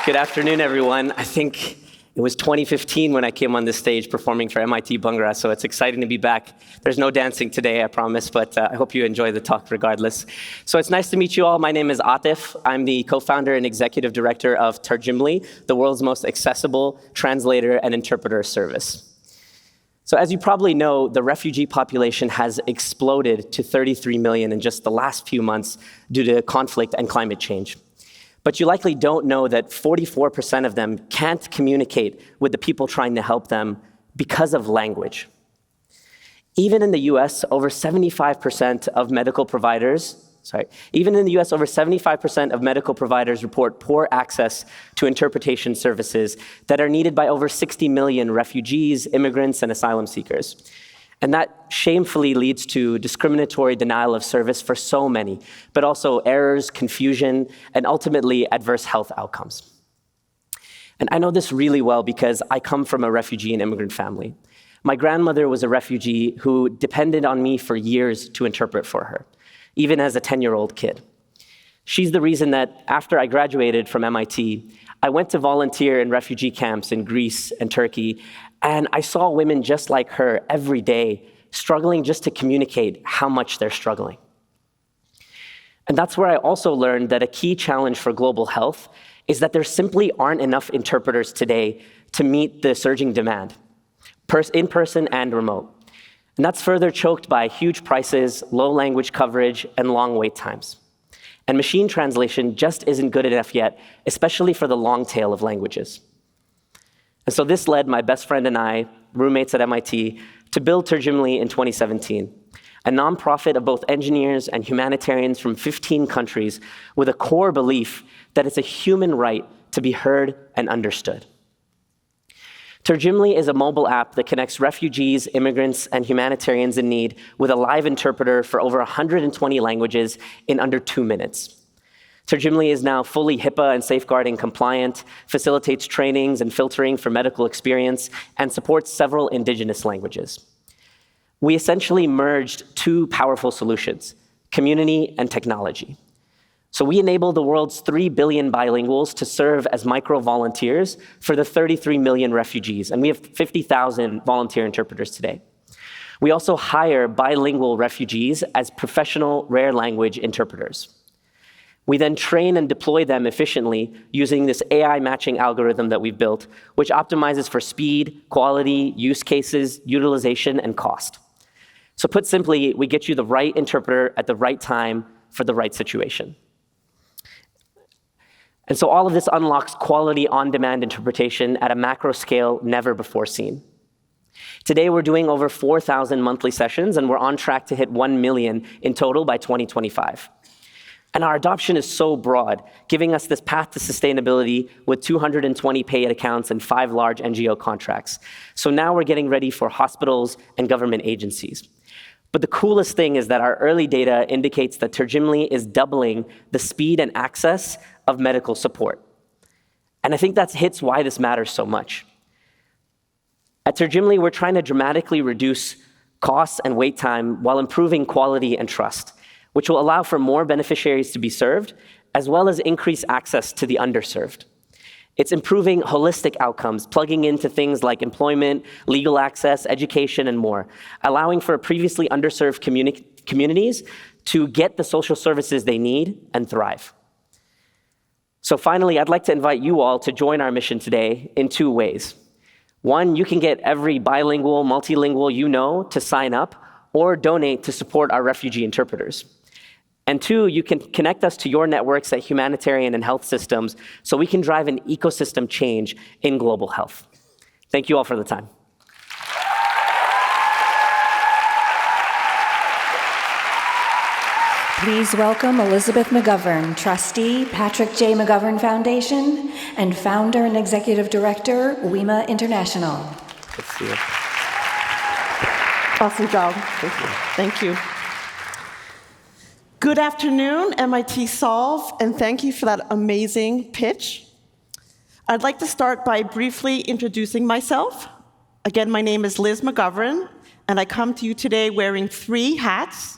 Good afternoon, everyone. I think it was 2015 when I came on this stage performing for MIT Bhangra, so it's exciting to be back. There's no dancing today, I promise, but I hope you enjoy the talk regardless. So it's nice to meet you all. My name is Atif. I'm the co-founder and executive director of Tarjimly, the world's most accessible translator and interpreter service. So as you probably know, the refugee population has exploded to 33 million in just the last few months due to conflict and climate change. But you likely don't know that 44% of them can't communicate with the people trying to help them because of language. Even in the US, over 75% of medical providers report poor access to interpretation services that are needed by over 60 million refugees, immigrants, and asylum seekers. And that shamefully leads to discriminatory denial of service for so many, but also errors, confusion, and ultimately adverse health outcomes. And I know this really well because I come from a refugee and immigrant family. My grandmother was a refugee who depended on me for years to interpret for her, even as a 10-year-old kid. She's the reason that after I graduated from MIT, I went to volunteer in refugee camps in Greece and Turkey, and I saw women just like her every day struggling just to communicate how much they're struggling. And that's where I also learned that a key challenge for global health is that there simply aren't enough interpreters today to meet the surging demand, in person and remote. And that's further choked by huge prices, low language coverage, and long wait times. And machine translation just isn't good enough yet, especially for the long tail of languages. And so this led my best friend and I, roommates at MIT, to build Tarjimly in 2017, a nonprofit of both engineers and humanitarians from 15 countries with a core belief that it's a human right to be heard and understood. Tarjimly is a mobile app that connects refugees, immigrants, and humanitarians in need with a live interpreter for over 120 languages in under 2 minutes. Tarjimly is now fully HIPAA and safeguarding compliant, facilitates trainings and filtering for medical experience, and supports several indigenous languages. We essentially merged two powerful solutions, community and technology. So we enable the world's 3 billion bilinguals to serve as micro-volunteers for the 33 million refugees, and we have 50,000 volunteer interpreters today. We also hire bilingual refugees as professional rare language interpreters. We then train and deploy them efficiently using this AI matching algorithm that we've built, which optimizes for speed, quality, use cases, utilization, and cost. So put simply, we get you the right interpreter at the right time for the right situation. And so all of this unlocks quality on-demand interpretation at a macro scale never before seen. Today, we're doing over 4,000 monthly sessions, and we're on track to hit 1 million in total by 2025. And our adoption is so broad, giving us this path to sustainability with 220 paid accounts and 5 large NGO contracts. So now we're getting ready for hospitals and government agencies. But the coolest thing is that our early data indicates that Tarjimly is doubling the speed and access of medical support. And I think that hits why this matters so much. At Tarjimly, we're trying to dramatically reduce costs and wait time while improving quality and trust, which will allow for more beneficiaries to be served, as well as increase access to the underserved. It's improving holistic outcomes, plugging into things like employment, legal access, education, and more, allowing for previously underserved communities to get the social services they need and thrive. So finally, I'd like to invite you all to join our mission today in 2 ways. One, you can get every bilingual, multilingual you know to sign up or donate to support our refugee interpreters. And 2, you can connect us to your networks at humanitarian and health systems so we can drive an ecosystem change in global health. Thank you all for the time. Please welcome Elizabeth McGovern, trustee, Patrick J. McGovern Foundation, and founder and executive director, WEMA International. Good to see you. Awesome job. Thank you. Good afternoon, MIT Solve, and thank you for that amazing pitch. I'd like to start by briefly introducing myself. Again, my name is Liz McGovern, and I come to you today wearing 3 hats.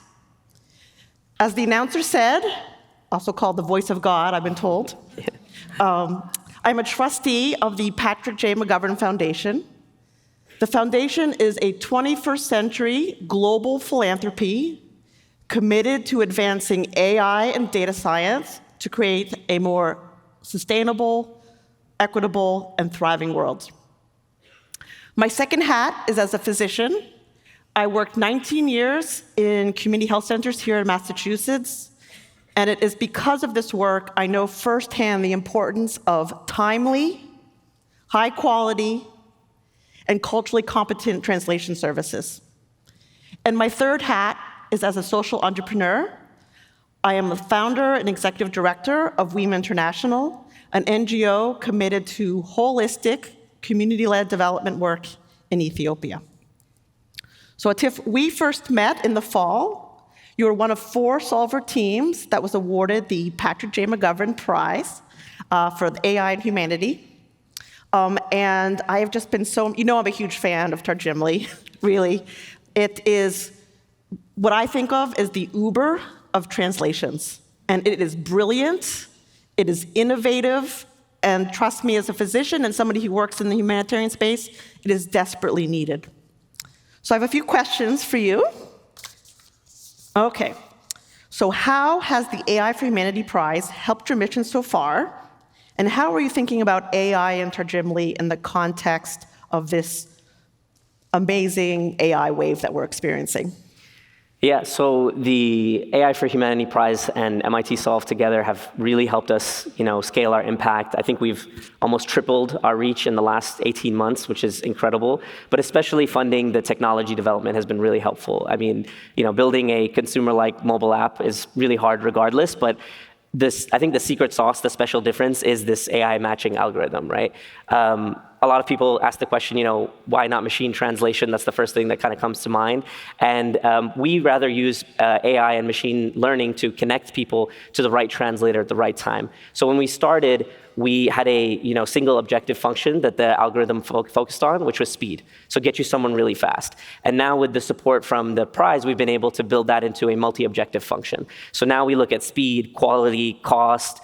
As the announcer said, also called the voice of God, I've been told, I'm a trustee of the Patrick J. McGovern Foundation. The foundation is a 21st century global philanthropy committed to advancing AI and data science to create a more sustainable, equitable, and thriving world. My second hat is as a physician. I worked 19 years in community health centers here in Massachusetts, and it is because of this work I know firsthand the importance of timely, high quality, and culturally competent translation services. And my third hat is as a social entrepreneur. I am the founder and executive director of WEMA International, an NGO committed to holistic, community-led development work in Ethiopia. So Atif, we first met in the fall. You were one of 4 Solver teams that was awarded the Patrick J. McGovern Prize for the AI and Humanity. And I have just been so, I'm a huge fan of Tarjimly, really. It is what I think of as the Uber of translations. And it is brilliant, it is innovative, and trust me, as a physician and somebody who works in the humanitarian space, it is desperately needed. So I have a few questions for you. Okay, so how has the AI for Humanity Prize helped your mission so far? And how are you thinking about AI and Tarjimly in the context of this amazing AI wave that we're experiencing? Yeah, so the AI for Humanity Prize and MIT Solve together have really helped us, scale our impact. I think we've almost tripled our reach in the last 18 months, which is incredible. But especially funding the technology development has been really helpful. I mean, building a consumer-like mobile app is really hard regardless, but I think the secret sauce, the special difference is this AI matching algorithm, right? A lot of people ask the question, why not machine translation? That's the first thing that kind of comes to mind. And we rather use AI and machine learning to connect people to the right translator at the right time. So when we started, we had a single objective function that the algorithm focused on, which was speed. So get you someone really fast. And now with the support from the prize, we've been able to build that into a multi-objective function. So now we look at speed, quality, cost,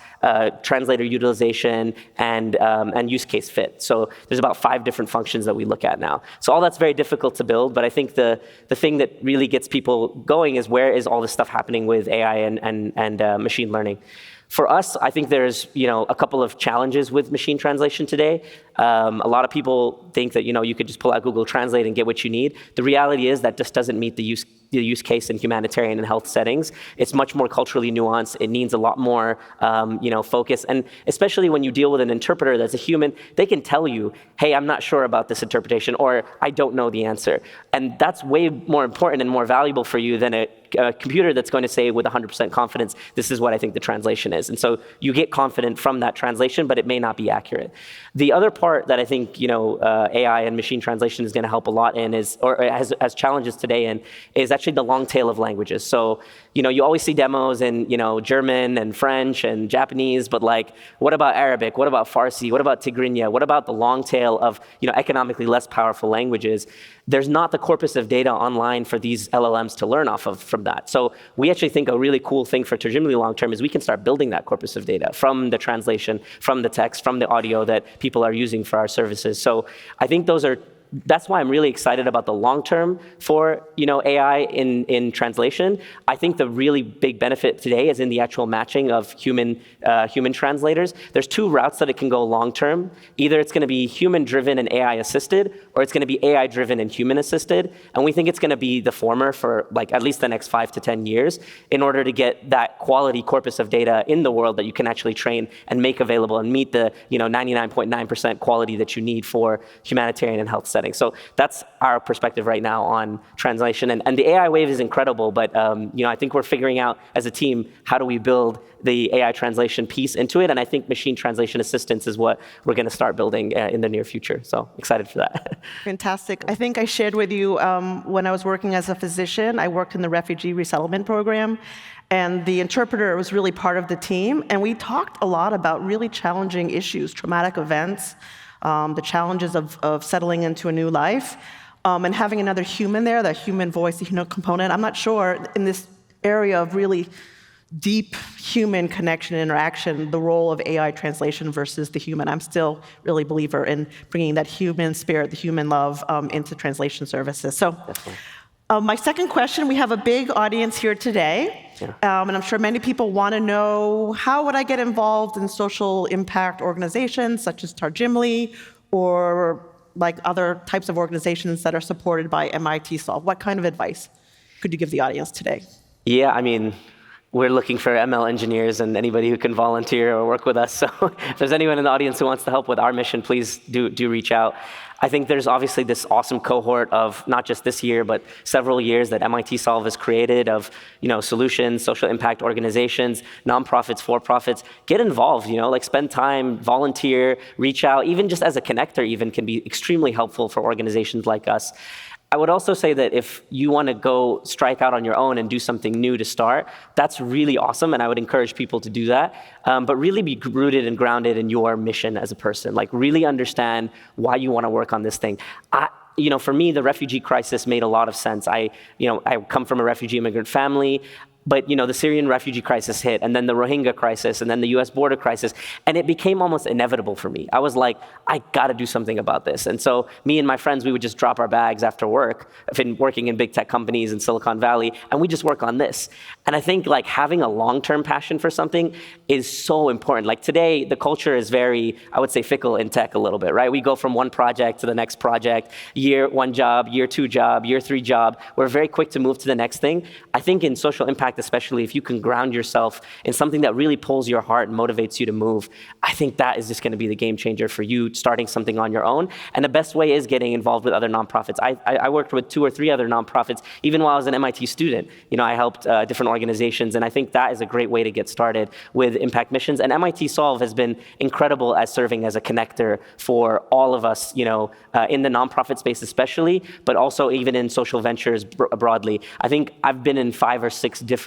translator utilization, and use case fit. So there's about 5 different functions that we look at now. So all that's very difficult to build, but I think the thing that really gets people going is where is all this stuff happening with AI and machine learning. For us, I think there's a couple of challenges with machine translation today. A lot of people think that you could just pull out Google Translate and get what you need. The reality is that just doesn't meet the use case in humanitarian and health settings. It's much more culturally nuanced. It needs a lot more focus. And especially when you deal with an interpreter that's a human, they can tell you, hey, I'm not sure about this interpretation, or I don't know the answer. And that's way more important and more valuable for you than a computer that's going to say with 100% confidence, this is what I think the translation is. And so you get confident from that translation, but it may not be accurate. The other part that I think AI and machine translation is going to help a lot in has challenges today in, is actually the long tail of languages. So you always see demos in German and French and Japanese, but what about Arabic? What about Farsi? What about Tigrinya? What about the long tail of economically less powerful languages? There's not the corpus of data online for these LLMs to learn off of from that. So we actually think a really cool thing for Tarjimly long term is we can start building that corpus of data from the translation, from the text, from the audio that people are using for our services. So I think that's why I'm really excited about the long term for AI in translation. I think the really big benefit today is in the actual matching of human translators. There's 2 routes that it can go long term. Either it's going to be human driven and AI assisted, or it's going to be AI driven and human assisted. And we think it's going to be the former for at least the next 5 to 10 years in order to get that quality corpus of data in the world that you can actually train and make available and meet the 99.9% quality that you need for humanitarian and health settings. So that's our perspective right now on translation. And the AI wave is incredible, but I think we're figuring out as a team, how do we build the AI translation piece into it? And I think machine translation assistance is what we're going to start building in the near future. So excited for that. Fantastic. I think I shared with you when I was working as a physician, I worked in the refugee resettlement program. And the interpreter was really part of the team. And we talked a lot about really challenging issues, traumatic events, the challenges of settling into a new life, and having another human there, that human voice, the human component. I'm not sure in this area of really deep human connection and interaction, the role of AI translation versus the human. I'm still really a believer in bringing that human spirit, the human love into translation services. So my second question, we have a big audience here today. Yeah. And I'm sure many people want to know, how would I get involved in social impact organizations such as Tarjimly or like other types of organizations that are supported by MIT Solve? What kind of advice could you give the audience today? Yeah, I mean, we're looking for ML engineers and anybody who can volunteer or work with us. So if there's anyone in the audience who wants to help with our mission, please do reach out. I think there's obviously this awesome cohort of not just this year, but several years that MIT Solve has created of, solutions, social impact organizations, nonprofits, for-profits. Get involved, like spend time, volunteer, reach out, even just as a connector even can be extremely helpful for organizations like us. I would also say that if you want to go strike out on your own and do something new to start, that's really awesome, and I would encourage people to do that. But really be rooted and grounded in your mission as a person. Like really understand why you want to work on this thing. For me, the refugee crisis made a lot of sense. I come from a refugee immigrant family. But the Syrian refugee crisis hit, and then the Rohingya crisis, and then the US border crisis, and it became almost inevitable for me. I was like, I gotta do something about this. And so me and my friends, we would just drop our bags after work, I've been working in big tech companies in Silicon Valley, and we just work on this. And I think like having a long-term passion for something is so important. Like today, the culture is very, I would say, fickle in tech a little bit, right? We go from one project to the next project, year one job, year two job, year three job. We're very quick to move to the next thing. I think in social impact, especially if you can ground yourself in something that really pulls your heart and motivates you to move, I think that is just going to be the game changer for you starting something on your own. And the best way is getting involved with other nonprofits. I worked with 2 or 3 other nonprofits, even while I was an MIT student. I helped different organizations, and I think that is a great way to get started with impact missions. And MIT Solve has been incredible at serving as a connector for all of us, in the nonprofit space especially, but also even in social ventures broadly. I think I've been in 5 or 6 different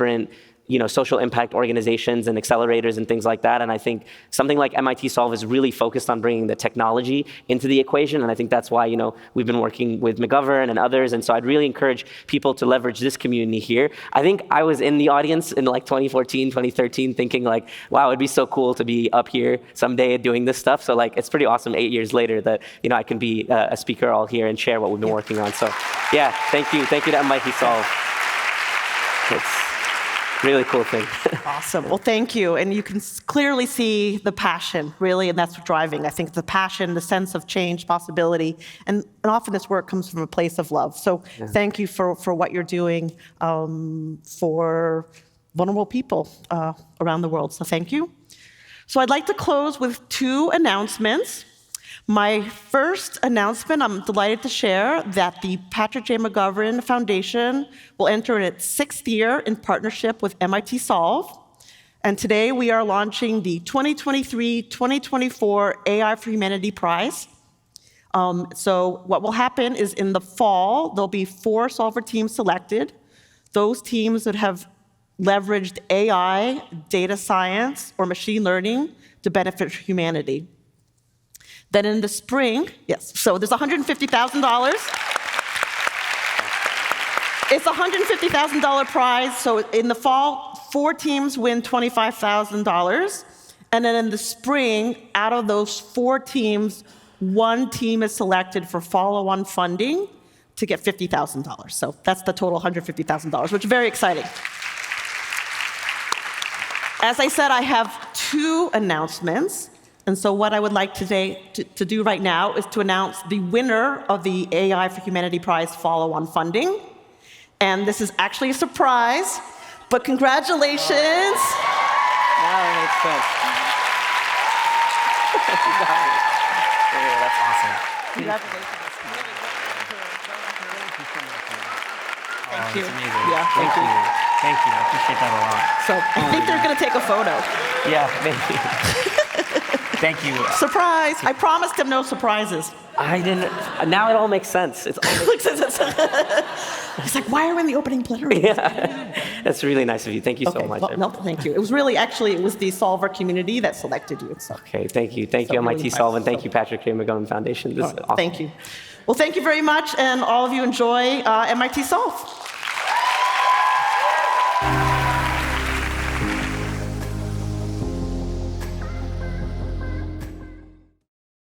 social impact organizations and accelerators and things like that. And I think something like MIT Solve is really focused on bringing the technology into the equation. And I think that's why, we've been working with McGovern and others. And so I'd really encourage people to leverage this community here. I think I was in the audience in like 2014, 2013, thinking like, wow, it'd be so cool to be up here someday doing this stuff. So like, it's pretty awesome 8 years later that, I can be a speaker all here and share what we've been working on. So yeah, thank you. Thank you to MIT Solve. It's really cool thing. Awesome. Well, thank you. And you can clearly see the passion, really, and that's what's driving. I think the passion, the sense of change, possibility, and often this work comes from a place of love. So thank you for what you're doing for vulnerable people around the world. So thank you. So I'd like to close with 2 announcements. My first announcement, I'm delighted to share that the Patrick J. McGovern Foundation will enter its 6th year in partnership with MIT Solve. And today we are launching the 2023-2024 AI for Humanity Prize. So what will happen is in the fall, there'll be 4 solver teams selected. Those teams that have leveraged AI, data science, or machine learning to benefit humanity. Then in the spring, so there's $150,000. It's a $150,000 prize. So in the fall, 4 teams win $25,000. And then in the spring, out of those 4 teams, 1 team is selected for follow-on funding to get $50,000. So that's the total $150,000, which is very exciting. As I said, I have 2 announcements. And so what I would like today to do right now is to announce the winner of the AI for Humanity Prize follow-on funding. And this is actually a surprise, but congratulations. Now it makes sense. That's awesome. Congratulations. Thank you. It's amazing. Yeah, thank you. Thank you. I appreciate that a lot. So I think they're going to take a photo. Yeah, maybe. Thank you. Surprise! I promised him no surprises. I didn't. Now it all makes sense. It's He's like, why are we in the opening plenary? Yeah. That's really nice of you. Thank you so much. Well, no, thank you. It was really, it was the Solver community that selected you. So. Okay, thank you. Thank you, MIT Solve, and thank you, Patrick J. McGovern Foundation. This is awesome. Thank you. Well, thank you very much, and all of you enjoy MIT Solve.